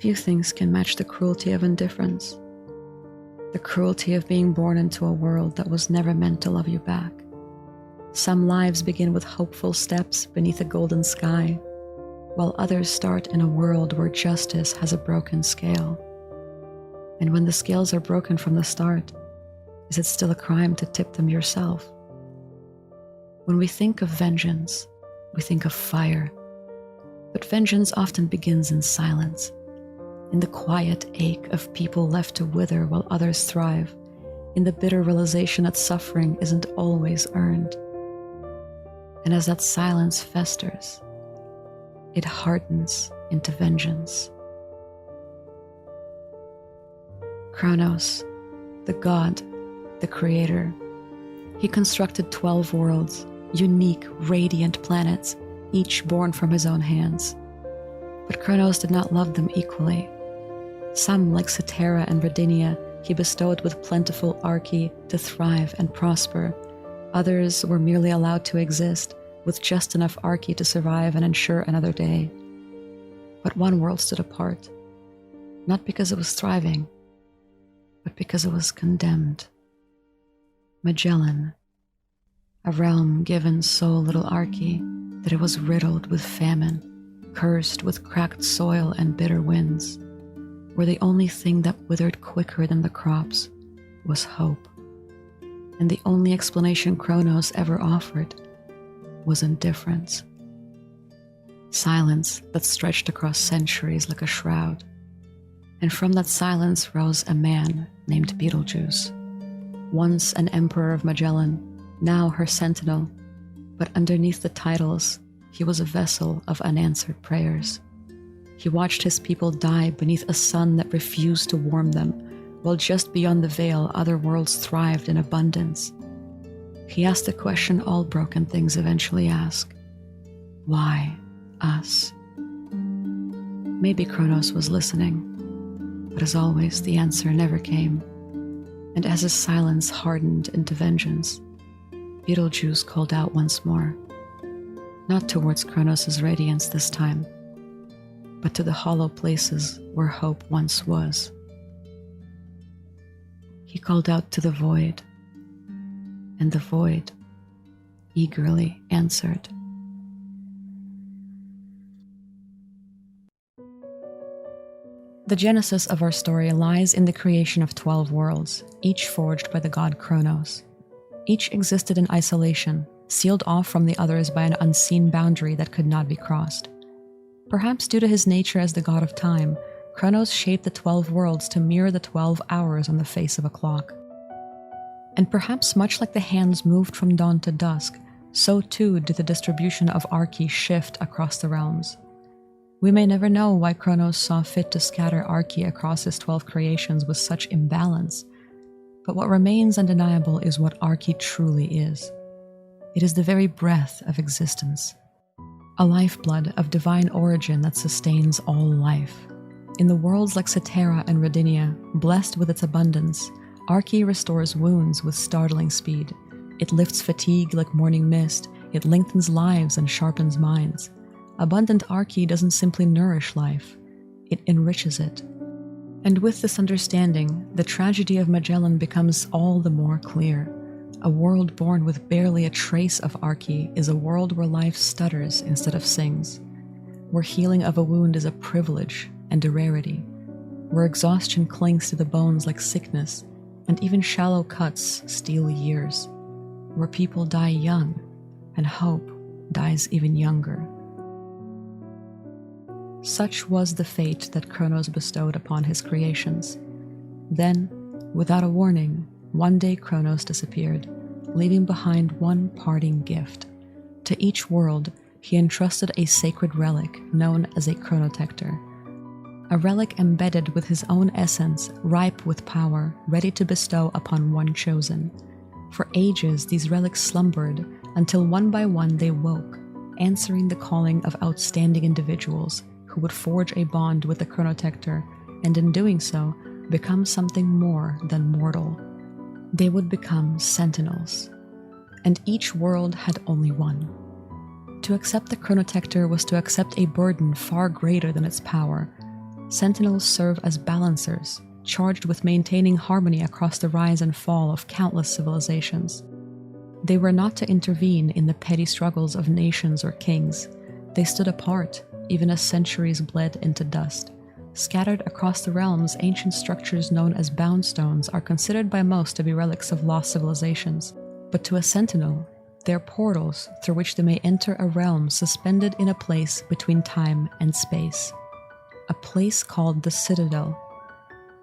Few things can match the cruelty of indifference. The cruelty of being born into a world that was never meant to love you back. Some lives begin with hopeful steps beneath a golden sky, while others start in a world where justice has a broken scale. And when the scales are broken from the start, is it still a crime to tip them yourself? When we think of vengeance, we think of fire. But vengeance often begins in silence, in the quiet ache of people left to wither while others thrive, in the bitter realization that suffering isn't always earned. And as that silence festers, it hardens into vengeance. Kronos, the god, the creator, he constructed 12 worlds, unique, radiant planets, each born from his own hands. But Kronos did not love them equally. Some, like Cetera and Rodinia, he bestowed with plentiful Arche to thrive and prosper. Others were merely allowed to exist, with just enough Arche to survive and ensure another day. But one world stood apart, not because it was thriving, but because it was condemned. Magellan, a realm given so little Arche that it was riddled with famine, cursed with cracked soil and bitter winds, where the only thing that withered quicker than the crops was hope. And the only explanation Kronos ever offered was indifference. Silence that stretched across centuries like a shroud. And from that silence rose a man named Beetlejuice, once an emperor of Magellan, now her sentinel, but underneath the titles, he was a vessel of unanswered prayers. He watched his people die beneath a sun that refused to warm them, while just beyond the veil other worlds thrived in abundance. He asked the question all broken things eventually ask: why us? Maybe Kronos was listening, but as always the answer never came. And as his silence hardened into vengeance, Beetlejuice called out once more, not towards Kronos' radiance this time, but to the hollow places where hope once was. He called out to the void, and the void eagerly answered. The genesis of our story lies in the creation of 12 worlds, each forged by the god Kronos. Each existed in isolation, sealed off from the others by an unseen boundary that could not be crossed. Perhaps due to his nature as the god of time, Kronos shaped the 12 worlds to mirror the 12 hours on the face of a clock. And perhaps much like the hands moved from dawn to dusk, so too did the distribution of Arche shift across the realms. We may never know why Kronos saw fit to scatter Arche across his 12 creations with such imbalance, but what remains undeniable is what Arche truly is. It is the very breath of existence, a lifeblood of divine origin that sustains all life. In the worlds like Cetera and Rodinia, blessed with its abundance, Arche restores wounds with startling speed. It lifts fatigue like morning mist, it lengthens lives and sharpens minds. Abundant Arche doesn't simply nourish life, it enriches it. And with this understanding, the tragedy of Magellan becomes all the more clear. A world born with barely a trace of Arche is a world where life stutters instead of sings, where healing of a wound is a privilege and a rarity, where exhaustion clings to the bones like sickness, and even shallow cuts steal years, where people die young, and hope dies even younger. Such was the fate that Kronos bestowed upon his creations. Then, without a warning, one day Kronos disappeared, leaving behind one parting gift. To each world, he entrusted a sacred relic known as a chronotector. A relic embedded with his own essence, ripe with power, ready to bestow upon one chosen. For ages, these relics slumbered, until one by one they woke, answering the calling of outstanding individuals who would forge a bond with the chronotector, and in doing so, become something more than mortal. They would become Sentinels, and each world had only one. To accept the chronotector was to accept a burden far greater than its power. Sentinels serve as balancers, charged with maintaining harmony across the rise and fall of countless civilizations. They were not to intervene in the petty struggles of nations or kings. They stood apart, even as centuries bled into dust. Scattered across the realms, ancient structures known as bound stones are considered by most to be relics of lost civilizations. But to a sentinel, they're portals through which they may enter a realm suspended in a place between time and space. A place called the Citadel.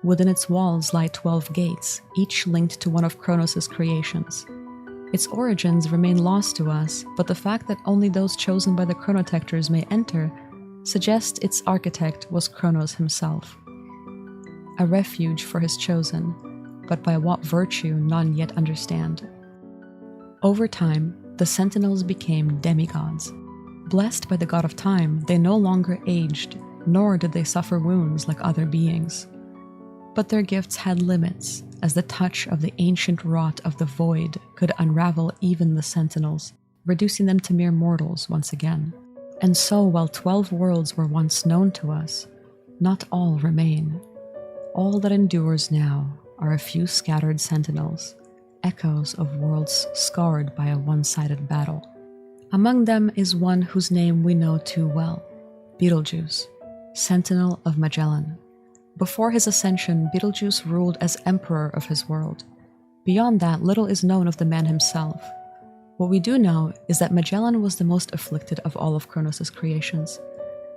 Within its walls lie 12 gates, each linked to one of Kronos' creations. Its origins remain lost to us, but the fact that only those chosen by the chronotectors may enter suggests its architect was Kronos himself. A refuge for his chosen, but by what virtue none yet understand. Over time, the Sentinels became demigods. Blessed by the god of time, they no longer aged, nor did they suffer wounds like other beings. But their gifts had limits, as the touch of the ancient rot of the void could unravel even the Sentinels, reducing them to mere mortals once again. And so, while 12 worlds were once known to us, not all remain. All that endures now are a few scattered Sentinels, echoes of worlds scarred by a one-sided battle. Among them is one whose name we know too well, Betelgeuse, Sentinel of Magellan. Before his ascension, Betelgeuse ruled as emperor of his world. Beyond that, little is known of the man himself. What we do know is that Magellan was the most afflicted of all of Kronos' creations.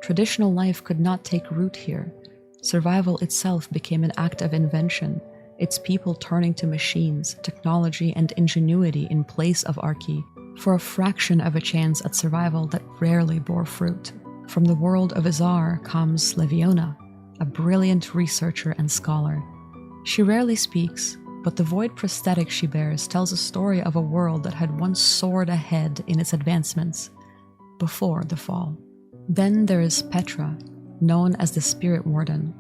Traditional life could not take root here. Survival itself became an act of invention, its people turning to machines, technology, and ingenuity in place of Arche, for a fraction of a chance at survival that rarely bore fruit. From the world of Izar comes Leviona, a brilliant researcher and scholar. She rarely speaks, but the void prosthetic she bears tells a story of a world that had once soared ahead in its advancements, before the fall. Then there is Petra, known as the Spirit Warden.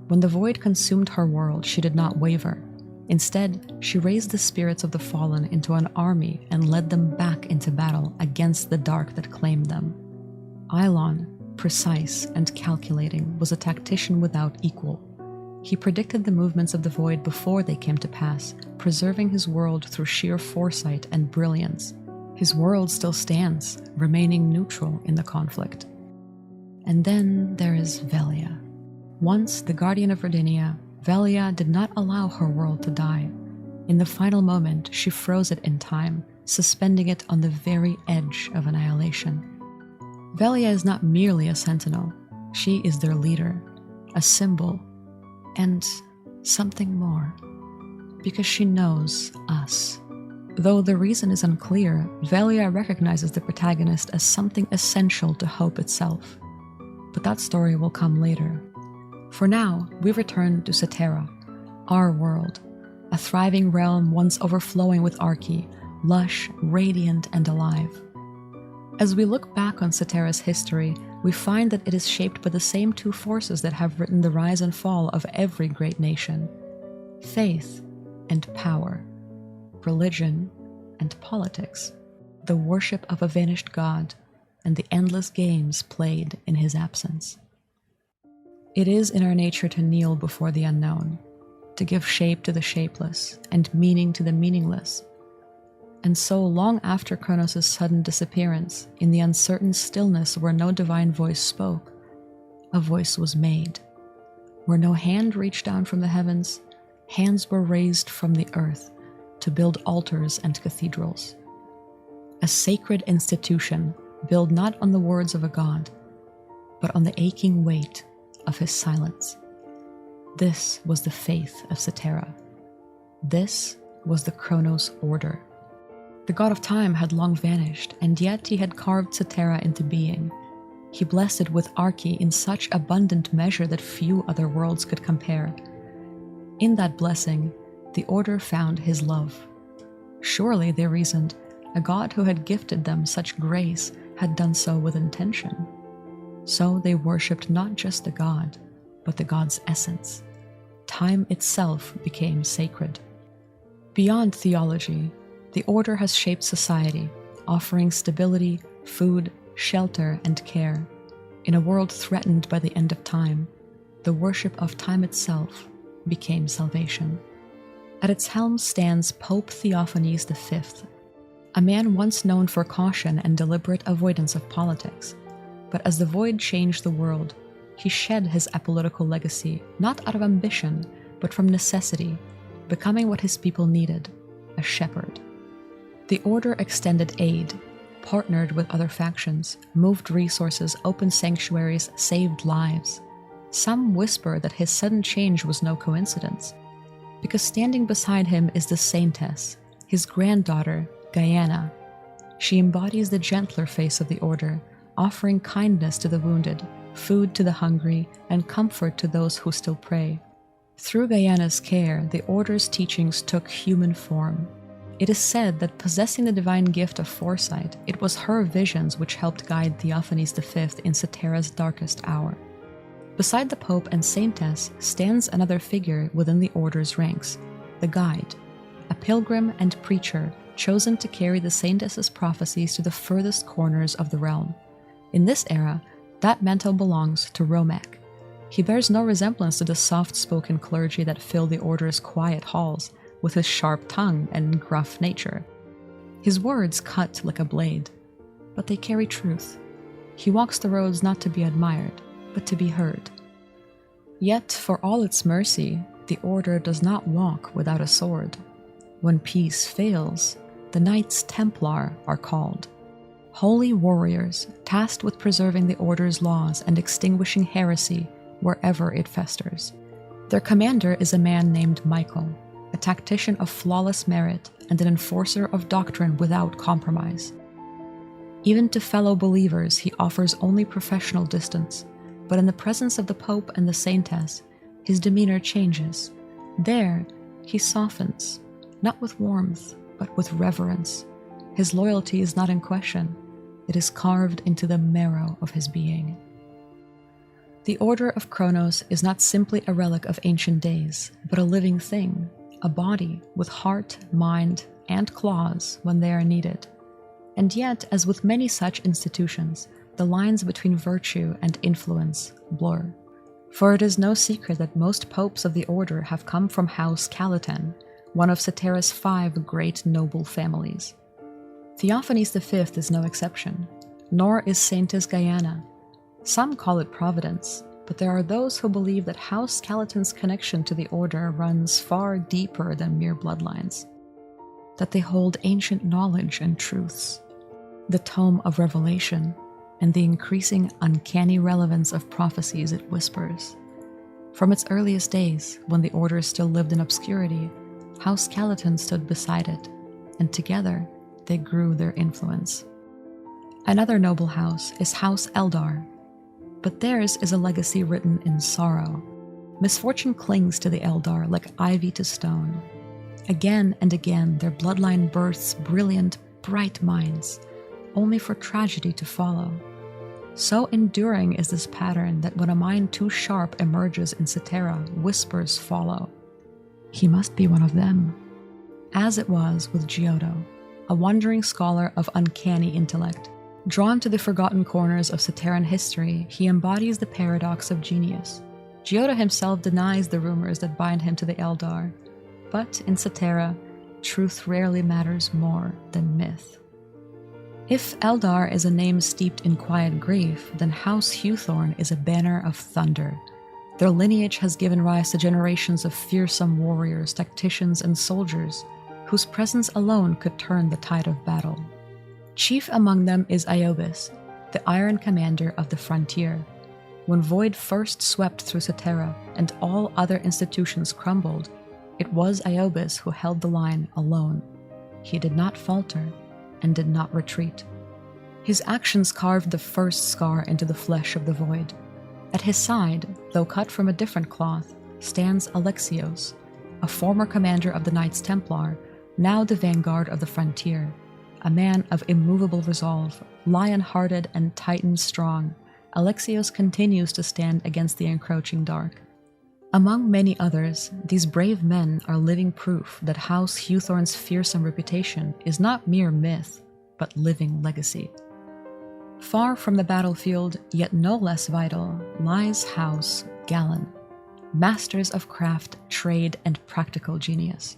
When the void consumed her world, she did not waver. Instead, she raised the spirits of the fallen into an army and led them back into battle against the dark that claimed them. Eilon, precise and calculating, was a tactician without equal. He predicted the movements of the void before they came to pass, preserving his world through sheer foresight and brilliance. His world still stands, remaining neutral in the conflict. And then there is Velia. Once the guardian of Rodinia, Velia did not allow her world to die. In the final moment, she froze it in time, suspending it on the very edge of annihilation. Velia is not merely a sentinel. She is their leader, a symbol, and something more, because she knows us. Though the reason is unclear, Velia recognizes the protagonist as something essential to hope itself. But that story will come later. For now, we return to Cetera, our world, a thriving realm once overflowing with Arche, lush, radiant, and alive. As we look back on Cetera's history, we find that it is shaped by the same two forces that have written the rise and fall of every great nation: faith and power, religion and politics, the worship of a vanished god, and the endless games played in his absence. It is in our nature to kneel before the unknown, to give shape to the shapeless and meaning to the meaningless. And so, long after Kronos' sudden disappearance, in the uncertain stillness where no divine voice spoke, a voice was made. Where no hand reached down from the heavens, hands were raised from the earth to build altars and cathedrals. A sacred institution built not on the words of a god, but on the aching weight of his silence. This was the faith of Cetera. This was the Chronos order. The god of time had long vanished, and yet he had carved Cetera into being. He blessed it with Arche in such abundant measure that few other worlds could compare. In that blessing, the order found his love. Surely, they reasoned, a god who had gifted them such grace had done so with intention. So they worshipped not just the god, but the god's essence. Time itself became sacred. Beyond theology, the order has shaped society, offering stability, food, shelter, and care. In a world threatened by the end of time, the worship of time itself became salvation. At its helm stands Pope Theophanes V, a man once known for caution and deliberate avoidance of politics. But as the Void changed the world, he shed his apolitical legacy not out of ambition, but from necessity, becoming what his people needed, a shepherd. The Order extended aid, partnered with other factions, moved resources, opened sanctuaries, saved lives. Some whisper that his sudden change was no coincidence, because standing beside him is the Saintess, his granddaughter, Guyana. She embodies the gentler face of the Order, offering kindness to the wounded, food to the hungry, and comfort to those who still pray. Through Guyana's care, the Order's teachings took human form. It is said that possessing the divine gift of foresight, it was her visions which helped guide Theophanes V in Cetera's darkest hour. Beside the Pope and Saintess stands another figure within the Order's ranks, the Guide, a pilgrim and preacher chosen to carry the Saintess's prophecies to the furthest corners of the realm. In this era, that mantle belongs to Romek. He bears no resemblance to the soft-spoken clergy that fill the Order's quiet halls, with his sharp tongue and gruff nature. His words cut like a blade, but they carry truth. He walks the roads not to be admired, but to be heard. Yet, for all its mercy, the Order does not walk without a sword. When peace fails, the Knights Templar are called. Holy warriors, tasked with preserving the Order's laws and extinguishing heresy wherever it festers. Their commander is a man named Michael, a tactician of flawless merit and an enforcer of doctrine without compromise. Even to fellow believers, he offers only professional distance, but in the presence of the Pope and the Saintess, his demeanor changes. There, he softens, not with warmth, but with reverence. His loyalty is not in question. It is carved into the marrow of his being. The Order of Chronos is not simply a relic of ancient days, but a living thing, a body with heart, mind, and claws when they are needed. And yet, as with many such institutions, the lines between virtue and influence blur. For it is no secret that most popes of the Order have come from House Calaten, one of Cetera's 5 great noble families. Theophanes V is no exception, nor is Saintess Guyana. Some call it Providence, but there are those who believe that House Calaten's connection to the Order runs far deeper than mere bloodlines, that they hold ancient knowledge and truths, the tome of Revelation, and the increasing uncanny relevance of prophecies it whispers. From its earliest days, when the Order still lived in obscurity, House Calaten stood beside it, and together they grew their influence. Another noble house is House Eldar, but theirs is a legacy written in sorrow. Misfortune clings to the Eldar like ivy to stone. Again and again their bloodline births brilliant, bright minds, only for tragedy to follow. So enduring is this pattern that when a mind too sharp emerges in Cetera, whispers follow. He must be one of them. As it was with Giotto, a wandering scholar of uncanny intellect. Drawn to the forgotten corners of Ceteran history, he embodies the paradox of genius. Giotto himself denies the rumors that bind him to the Eldar, but in Cetera, truth rarely matters more than myth. If Eldar is a name steeped in quiet grief, then House Hewthorn is a banner of thunder. Their lineage has given rise to generations of fearsome warriors, tacticians, and soldiers, whose presence alone could turn the tide of battle. Chief among them is Iobis, the Iron Commander of the Frontier. When Void first swept through Cetera and all other institutions crumbled, it was Iobis who held the line alone. He did not falter and did not retreat. His actions carved the first scar into the flesh of the Void. At his side, though cut from a different cloth, stands Alexios, a former commander of the Knights Templar, now the vanguard of the Frontier, a man of immovable resolve, lion-hearted and Titan-strong. Alexios continues to stand against the encroaching dark. Among many others, these brave men are living proof that House Hewthorn's fearsome reputation is not mere myth, but living legacy. Far from the battlefield, yet no less vital, lies House Galen, masters of craft, trade, and practical genius.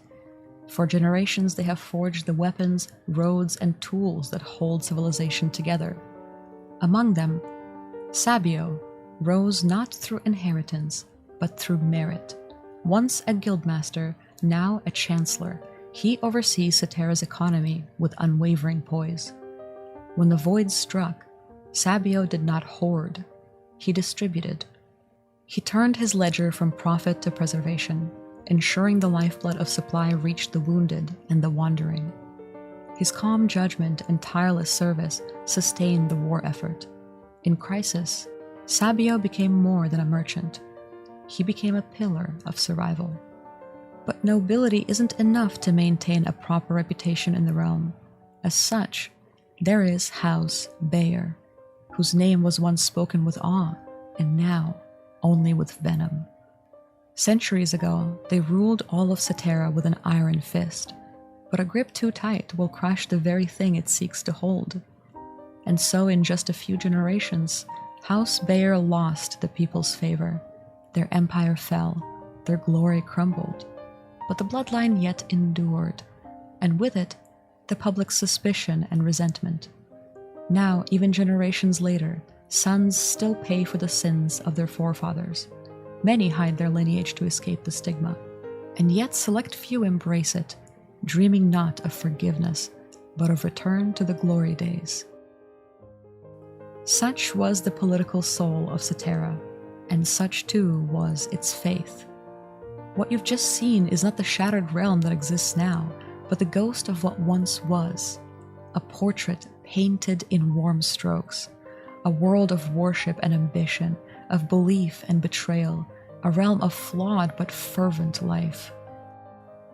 For generations, they have forged the weapons, roads, and tools that hold civilization together. Among them, Sabio rose not through inheritance, but through merit. Once a guildmaster, now a chancellor, he oversees Cetera's economy with unwavering poise. When the void struck, Sabio did not hoard, he distributed. He turned his ledger from profit to preservation, ensuring the lifeblood of supply reached the wounded and the wandering. His calm judgment and tireless service sustained the war effort. In crisis, Sabio became more than a merchant. He became a pillar of survival. But nobility isn't enough to maintain a proper reputation in the realm. As such, there is House Bayer, whose name was once spoken with awe, and now only with venom. Centuries ago, they ruled all of Cetera with an iron fist, but a grip too tight will crush the very thing it seeks to hold. And so in just a few generations, House Bayer lost the people's favor. Their empire fell, their glory crumbled, but the bloodline yet endured, and with it, the public's suspicion and resentment. Now, even generations later, sons still pay for the sins of their forefathers. Many hide their lineage to escape the stigma, and yet select few embrace it, dreaming not of forgiveness, but of return to the glory days. Such was the political soul of Cetera, and such too was its faith. What you've just seen is not the shattered realm that exists now, but the ghost of what once was, a portrait painted in warm strokes, a world of worship and ambition, of belief and betrayal, a realm of flawed but fervent life.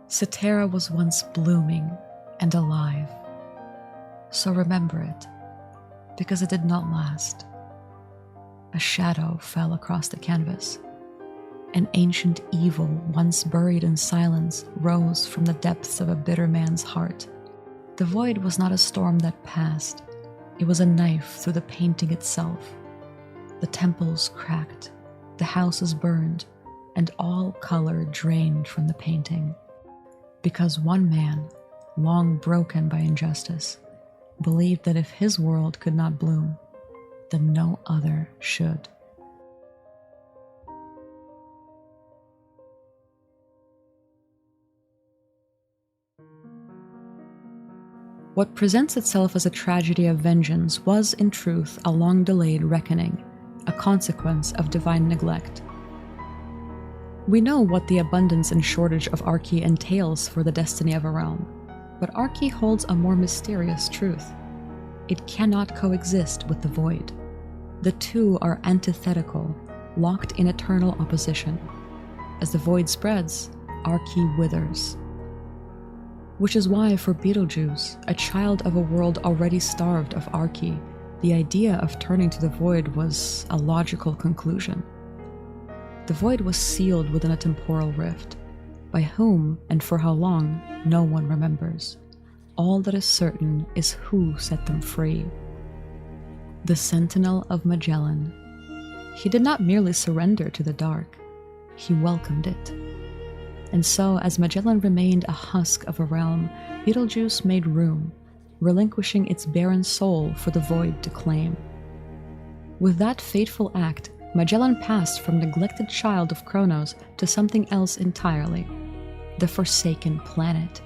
Cetera was once blooming and alive. So remember it, because it did not last. A shadow fell across the canvas. An ancient evil, once buried in silence, rose from the depths of a bitter man's heart. The void was not a storm that passed. It was a knife through the painting itself. The temples cracked, the houses burned, and all color drained from the painting. Because one man, long broken by injustice, believed that if his world could not bloom, then no other should. What presents itself as a tragedy of vengeance was, in truth, a long-delayed reckoning, a consequence of divine neglect. We know what the abundance and shortage of Arche entails for the destiny of a realm, but Arche holds a more mysterious truth. It cannot coexist with the void. The two are antithetical, locked in eternal opposition. As the void spreads, Arche withers. Which is why, for Beetlejuice, a child of a world already starved of Arche, the idea of turning to the void was a logical conclusion. The void was sealed within a temporal rift. By whom and for how long, no one remembers. All that is certain is who set them free. The Sentinel of Magellan. He did not merely surrender to the dark, he welcomed it. And so, as Magellan remained a husk of a realm, Beetlejuice made room, relinquishing its barren soul for the void to claim. With that fateful act, Magellan passed from neglected child of Chronos to something else entirely, the Forsaken Planet,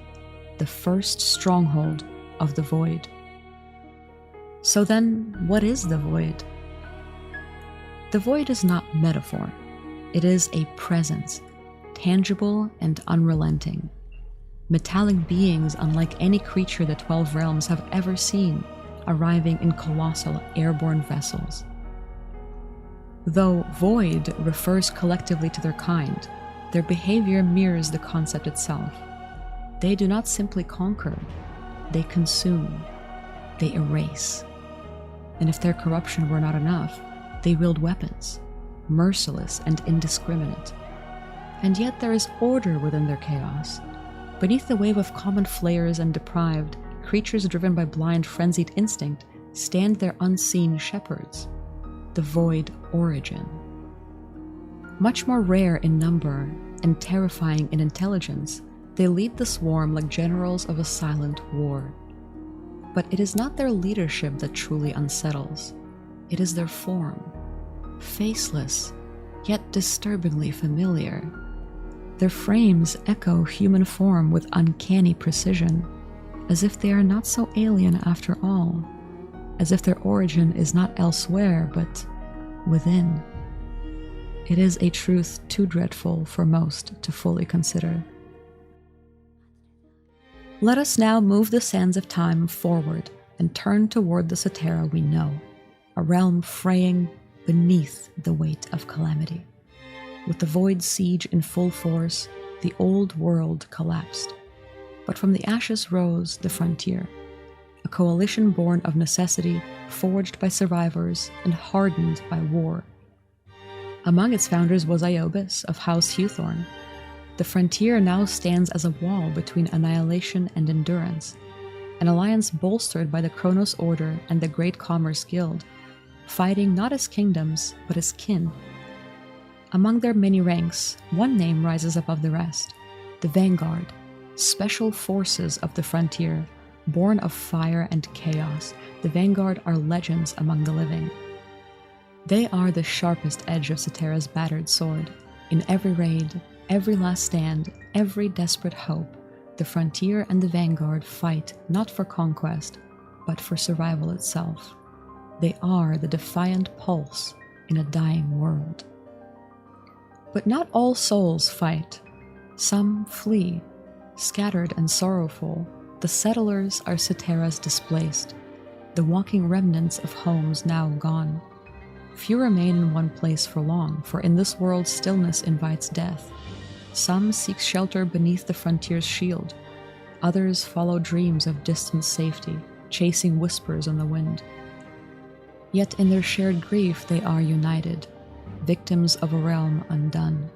the first stronghold of the void. So then, what is the void? The void is not metaphor. It is a presence, tangible and unrelenting. Metallic beings unlike any creature the 12 realms have ever seen, arriving in colossal airborne vessels. Though void refers collectively to their kind, their behavior mirrors the concept itself. They do not simply conquer, they consume, they erase. And if their corruption were not enough, they wield weapons, merciless and indiscriminate. And yet there is order within their chaos. Beneath the wave of common flayers and deprived, creatures driven by blind, frenzied instinct, stand their unseen shepherds, the void origin. Much more rare in number and terrifying in intelligence, they lead the swarm like generals of a silent war. But it is not their leadership that truly unsettles. It is their form. Faceless, yet disturbingly familiar. Their frames echo human form with uncanny precision, as if they are not so alien after all, as if their origin is not elsewhere but within. It is a truth too dreadful for most to fully consider. Let us now move the sands of time forward and turn toward the Cetera we know, a realm fraying beneath the weight of calamity. With the void siege in full force, the old world collapsed. But from the ashes rose the frontier, a coalition born of necessity, forged by survivors and hardened by war. Among its founders was Iobis of House Hewthorn. The frontier now stands as a wall between annihilation and endurance, an alliance bolstered by the Chronos Order and the Great Commerce Guild, fighting not as kingdoms, but as kin. Among their many ranks, one name rises above the rest: the Vanguard, special forces of the frontier, born of fire and chaos. The Vanguard are legends among the living. They are the sharpest edge of Cetera's battered sword. In every raid, every last stand, every desperate hope, the frontier and the Vanguard fight not for conquest, but for survival itself. They are the defiant pulse in a dying world. But not all souls fight. Some flee. Scattered and sorrowful, the settlers are Cetera's displaced, the walking remnants of homes now gone. Few remain in one place for long, for in this world stillness invites death. Some seek shelter beneath the frontier's shield. Others follow dreams of distant safety, chasing whispers on the wind. Yet in their shared grief they are united, victims of a realm undone.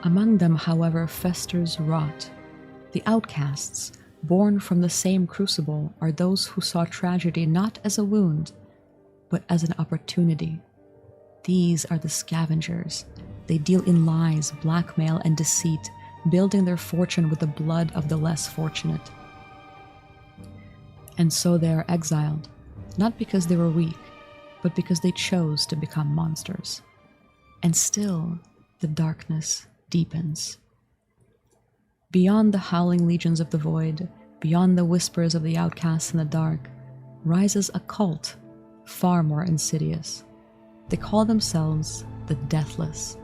Among them, however, festers rot. The outcasts, born from the same crucible, are those who saw tragedy not as a wound, but as an opportunity. These are the scavengers. They deal in lies, blackmail, and deceit, building their fortune with the blood of the less fortunate. And so they are exiled, not because they were weak, but because they chose to become monsters. And still, the darkness deepens. Beyond the howling legions of the void, beyond the whispers of the outcasts in the dark, rises a cult, far more insidious. They call themselves the Deathless,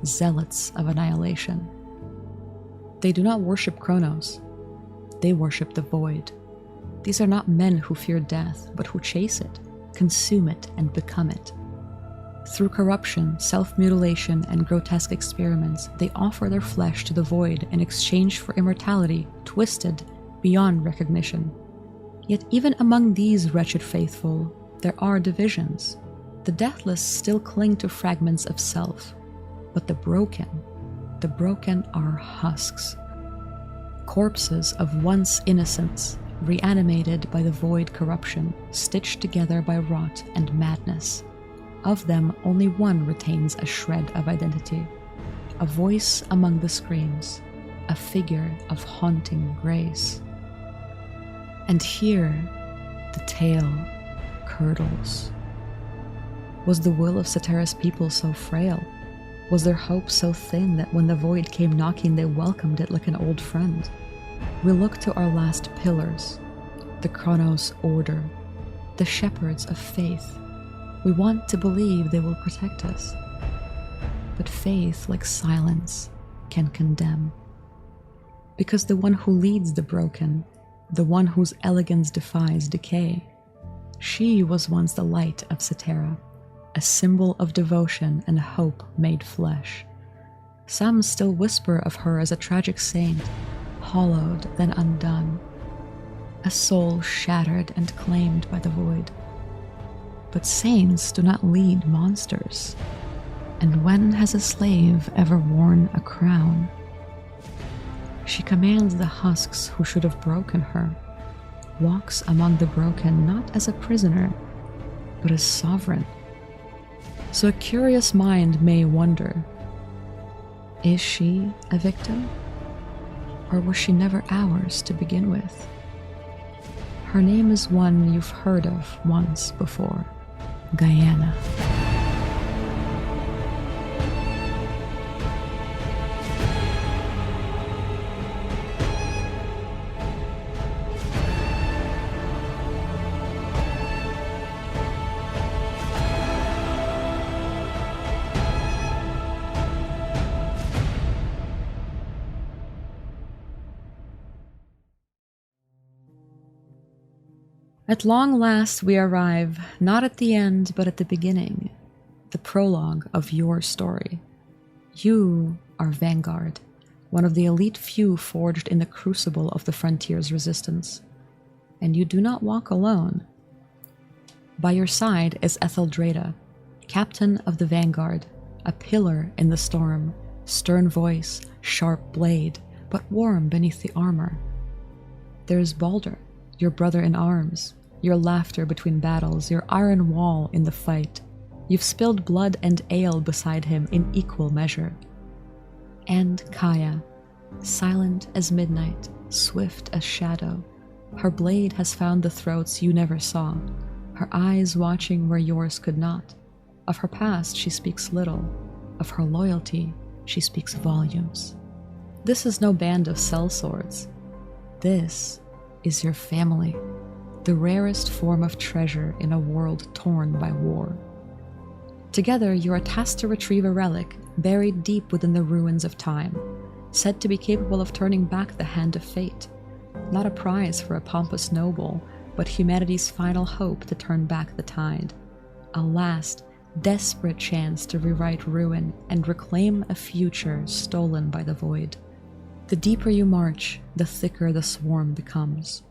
zealots of annihilation. They do not worship Chronos. They worship the void. These are not men who fear death, but who chase it, consume it, and become it. Through corruption, self-mutilation, and grotesque experiments, they offer their flesh to the void in exchange for immortality, twisted beyond recognition. Yet even among these wretched faithful, there are divisions. The Deathless still cling to fragments of self, but the broken are husks. Corpses of once innocence, reanimated by the void corruption, stitched together by rot and madness. Of them, only one retains a shred of identity, a voice among the screams, a figure of haunting grace. And here, the tale curdles. Was the will of Cetera's people so frail? Was their hope so thin that when the void came knocking, they welcomed it like an old friend? We look to our last pillars, the Chronos Order, the shepherds of faith. We want to believe they will protect us. But faith, like silence, can condemn. Because the one who leads the broken, the one whose elegance defies decay, she was once the light of Cetera, a symbol of devotion and hope made flesh. Some still whisper of her as a tragic saint, hollowed then undone, a soul shattered and claimed by the void. But saints do not lead monsters. And when has a slave ever worn a crown? She commands the husks who should have broken her, walks among the broken not as a prisoner, but as sovereign. So a curious mind may wonder, is she a victim? Or was she never ours to begin with? Her name is one you've heard of once before, Guyana. At long last we arrive, not at the end, but at the beginning, the prologue of your story. You are Vanguard, one of the elite few forged in the crucible of the frontier's resistance. And you do not walk alone. By your side is Etheldreda, captain of the Vanguard, a pillar in the storm, stern voice, sharp blade, but warm beneath the armor. There is Balder, your brother in arms, your laughter between battles, your iron wall in the fight. You've spilled blood and ale beside him in equal measure. And Kaya, silent as midnight, swift as shadow. Her blade has found the throats you never saw, her eyes watching where yours could not. Of her past she speaks little, of her loyalty she speaks volumes. This is no band of sellswords. This is your family, the rarest form of treasure in a world torn by war. Together, you are tasked to retrieve a relic buried deep within the ruins of time, said to be capable of turning back the hand of fate. Not a prize for a pompous noble, but humanity's final hope to turn back the tide. A last, desperate chance to rewrite ruin and reclaim a future stolen by the void. The deeper you march, the thicker the swarm becomes.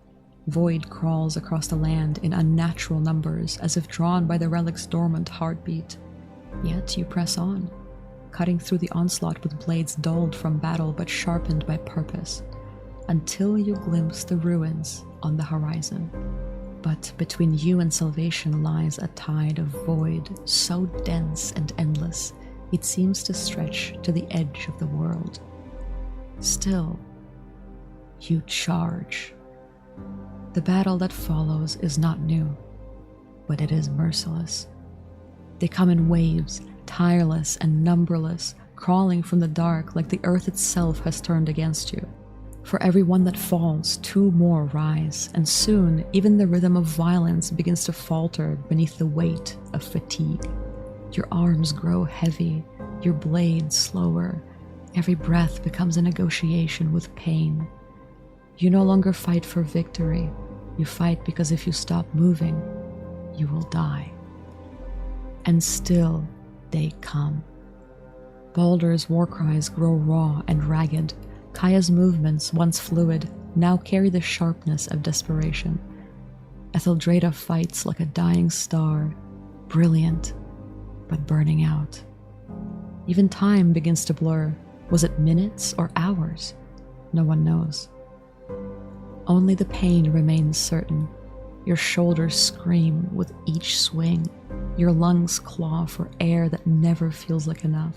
Void crawls across the land in unnatural numbers, as if drawn by the relic's dormant heartbeat. Yet you press on, cutting through the onslaught with blades dulled from battle but sharpened by purpose, until you glimpse the ruins on the horizon. But between you and salvation lies a tide of void so dense and endless, it seems to stretch to the edge of the world. Still, you charge. The battle that follows is not new, but it is merciless. They come in waves, tireless and numberless, crawling from the dark like the earth itself has turned against you. For every one that falls, two more rise, and soon even the rhythm of violence begins to falter beneath the weight of fatigue. Your arms grow heavy, your blade slower. Every breath becomes a negotiation with pain. You no longer fight for victory. You fight because if you stop moving, you will die. And still they come. Balder's war cries grow raw and ragged. Kaya's movements, once fluid, now carry the sharpness of desperation. Etheldreda fights like a dying star, brilliant, but burning out. Even time begins to blur. Was it minutes or hours? No one knows. Only the pain remains certain. Your shoulders scream with each swing. Your lungs claw for air that never feels like enough.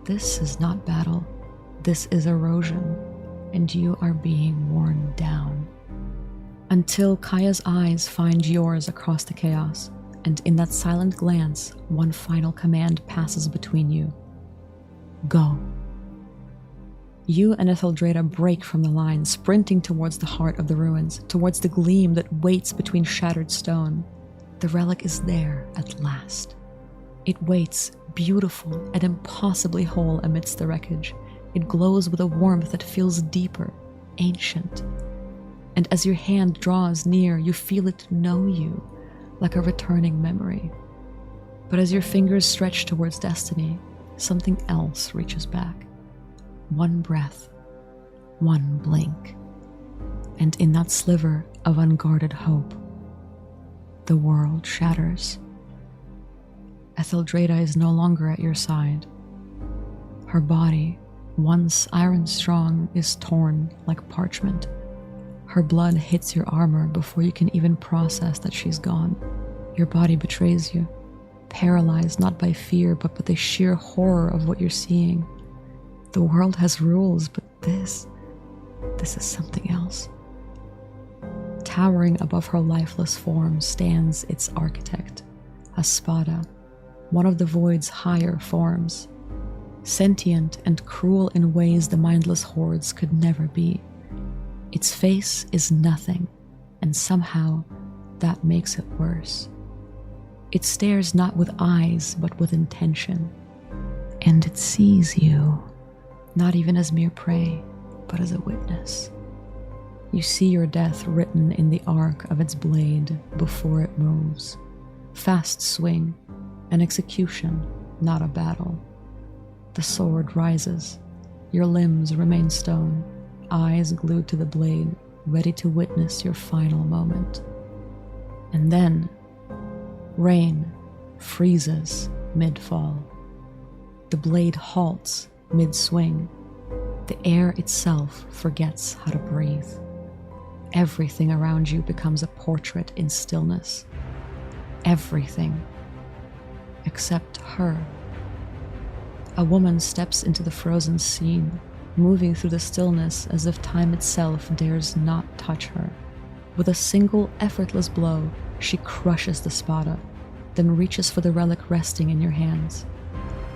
This is not battle. This is erosion, and you are being worn down. Until Kaya's eyes find yours across the chaos, and in that silent glance, one final command passes between you. Go. You and Etheldreda break from the line, sprinting towards the heart of the ruins, towards the gleam that waits between shattered stone. The relic is there at last. It waits, beautiful and impossibly whole amidst the wreckage. It glows with a warmth that feels deeper, ancient. And as your hand draws near, you feel it know you, like a returning memory. But as your fingers stretch towards destiny, something else reaches back. One breath, one blink, and in that sliver of unguarded hope, the world shatters. Etheldreda is no longer at your side. Her body, once iron strong, is torn like parchment. Her blood hits your armor before you can even process that she's gone. Your body betrays you. paralyzed not by fear, but by the sheer horror of what you're seeing. The world has rules, but this is something else. Towering above her lifeless form stands its architect, a spada, one of the void's higher forms, sentient and cruel in ways the mindless hordes could never be. Its face is nothing, and somehow that makes it worse. It stares not with eyes, but with intention. And it sees you, not even as mere prey, but as a witness. You see your death written in the arc of its blade before it moves. Fast swing, an execution, not a battle. The sword rises. Your limbs remain stone, eyes glued to the blade, ready to witness your final moment. And then, rain freezes mid-fall. The blade halts mid-swing. The air itself forgets how to breathe. Everything around you becomes a portrait in stillness. Everything. Except her. A woman steps into the frozen scene, moving through the stillness as if time itself dares not touch her. With a single effortless blow, she crushes the spada, then reaches for the relic resting in your hands.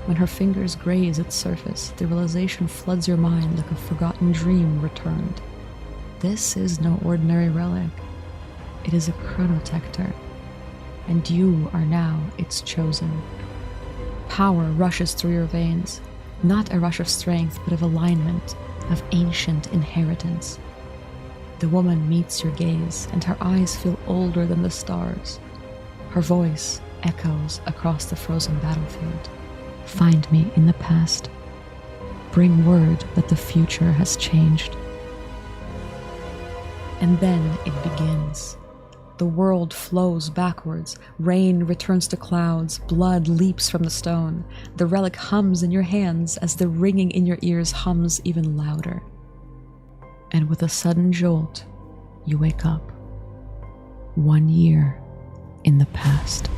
When her fingers graze its surface, the realization floods your mind like a forgotten dream returned. This is no ordinary relic. It is a chronotector, and you are now its chosen. Power rushes through your veins, not a rush of strength, but of alignment, of ancient inheritance. The woman meets your gaze, and her eyes feel older than the stars. Her voice echoes across the frozen battlefield. Find me in the past. Bring word that the future has changed. And then it begins. The world flows backwards. Rain returns to clouds. Blood leaps from the stone. The relic hums in your hands as the ringing in your ears hums even louder. And with a sudden jolt, you wake up. 1 year in the past.